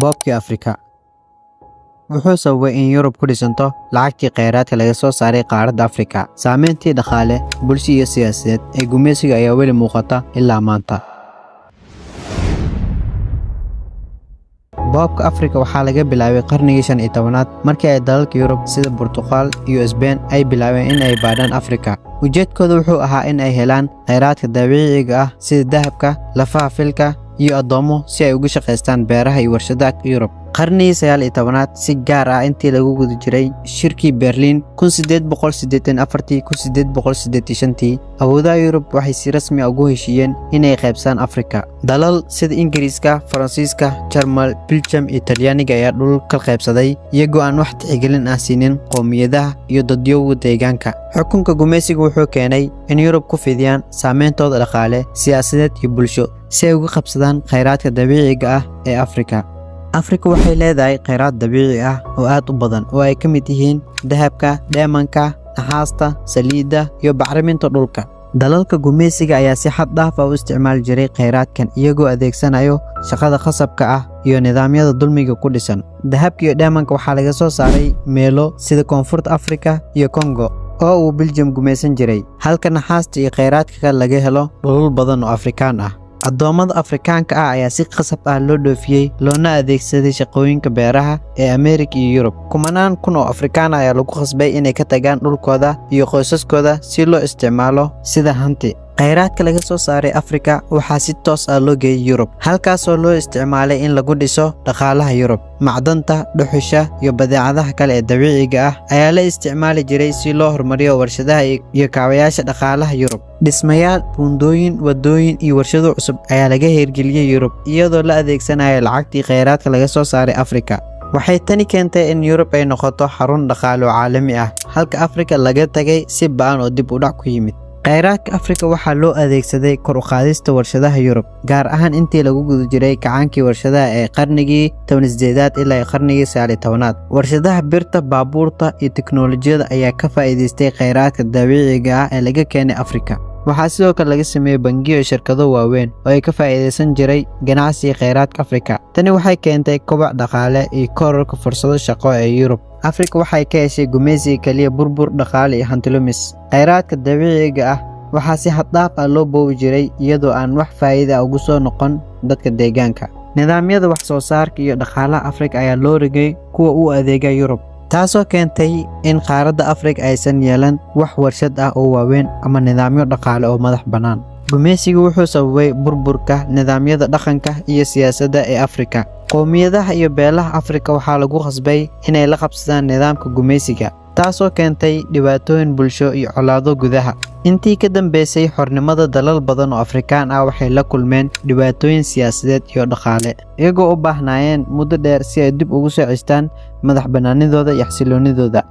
boobkii Afrika wuxuu sababay in Yurub ku dhisanto lacagtii kheyraadka laga soo saaray qaaradda Afrika. Saameyntii dhaqaale, bulsho iyo siyaasadeed ee gumeysiga ayaa weli muuqata ilaa maanta. boobka Afrika waxaa laga bilaabay qarnigii 15aad markii ay dalalka Yurub sida Portugal iyo Spain ay bilaabeen in ay baadhaan Afrika. Ujeedkoodu wuxuu ahaa in ay helaan kheyraadka dabiiciga ah sida dahabka, lafaha filka iyo addoomo si ay uga shaqeystaan beeraha iyo warshadaha Yurub. qarnigii 19aad si gaar ah intii lagu guda jiray shirkii Berlin 1884-1885 awoodaha Yurub waxay si rasmi ah ugu heshiiyeen inay qaybsaan Afrika. dalal sida Ingiriiska, Faransiiska, Jarmal, Belgium iyo Talyaaniga ayaa dhul ka qaybsaday iyagoo aan wax tixgelin ah siinin qowmiyadaha iyo dadyowga deegaanka. xukunka gumeysiga wuxuu keenay in Yurub ku fidiyaan saameyntooda dhaqaale, siyaasadeed iyo bulsho si ay uga qabsadaan kheyraadka dabiiciga ah ee Afrika. Afrika waxay leedahay kheyraad dabiici ah oo aad u badan oo ay ka mid yihiin dahabka, diamond-ka, naxaasta, saliidda iyo bacriminta dhulka. dalalka gumeysiga ayaa si xad dhaaf ah u isticmaali jiray kheyraadkan iyagoo adeegsanayo shaqada khasabka ah iyo nidaamyada dulmiga ku dhisan. dahabka iyo diamond-ka waxaa laga soo saaray meelo sida Koonfurta Afrika iyo Congo oo uu Belgium gumeysan jiray, halka naxaasta iyo kheyraadka kale laga helo dhulal badan oo Afrikaan ah. addoomada Afrikaanka ah ayaa si khasab ah loo dhoofiyey loona adeegsaday shaqooyinka beeraha ee Ameerika iyo Yurub. kumanaan kun oo Afrikaan ayaa lagu khasbay inay ka tagaan dhulkooda iyo qoysaskooda si loo isticmaalo sida hanti. kheyraadka laga soo saaray Afrika waxaa si toos ah loo geeyay Yurub, halkaasoo loo isticmaalay in lagu dhiso dhaqaalaha Yurub. macdanta, dhuxusha iyo badeecadaha kale ee dabiiciga ah ayaa la isticmaali jiray si loo horumariyo warshadaha iyo kaabayaasha dhaqaalaha Yurub. dhismayaal, buundooyin, wadooyin iyo warshado cusub ayaa laga hirgeliyay Yurub iyadoo la adeegsanayo lacagtii kheyraadka laga soo saaray Afrika. waxay tani keentay in Yurub ay noqoto xarun dhaqaale oo caalami ah, halka Afrika laga tagay si ba'an oo dib u dhac ku yimid. kheyraadka Afrika waxaa loo adeegsaday kor u qaadista warshadaha Yurub, gaar ahaan intii lagu guda jiray kacaankii warshadaha ee qarnigii 18aad ilaa qarnigii 19aad. warshadaha birta, baabuurta iyo tiknoolajiyada ayaa ka faa'iideystay kheyraadka dabiiciga ah ee laga keenay Afrika. waxaa sidoo kale laga sameeyay bangiyo iyo shirkado waaweyn oo ay ka faa'iideysan jiray ganacsiga kheyraadka Afrika. tani waxay keentay koboc dhaqaale iyo kororka fursado shaqo ee Yurub. Afrika waxay ka heshay gumeysiga kaliya burbur dhaqaale iyo hanti lumis. kheyraadka dabiiciga ah waxaa si xad dhaaf ah loo boobi jiray iyadoo aan wax faa'iido ah ugu soo noqon dadka deegaanka. nidaamyada wax soo saarka iyo dhaqaalaha Afrika ayaa loo rigay kuwa u adeega Yurub, taasoo keentay in qaaradda Afrika aysan yeelan wax warshad ah oo waaweyn ama nidaamyo dhaqaale oo madax bannaan. gumeysigu wuxuu sababay burburka nidaamyada dhaqanka iyo siyaasadda ee Afrika. qowmiyadaha iyo beelaha Afrika waxaa lagu khasbay inay la qabsadaan nidaamka gumeysiga, taasoo keentay dhibaatooyin bulsho iyo colaado gudaha. intii ka dambeysay xornimada, dalal badan oo Afrikaan ah waxay la kulmeen dhibaatooyin siyaasadeed iyo dhaqaale, iyagoo u baahnaayeen muddo dheer si ay dib ugu soo cestaan madax bannaanidooda iyo xasilloonidooda.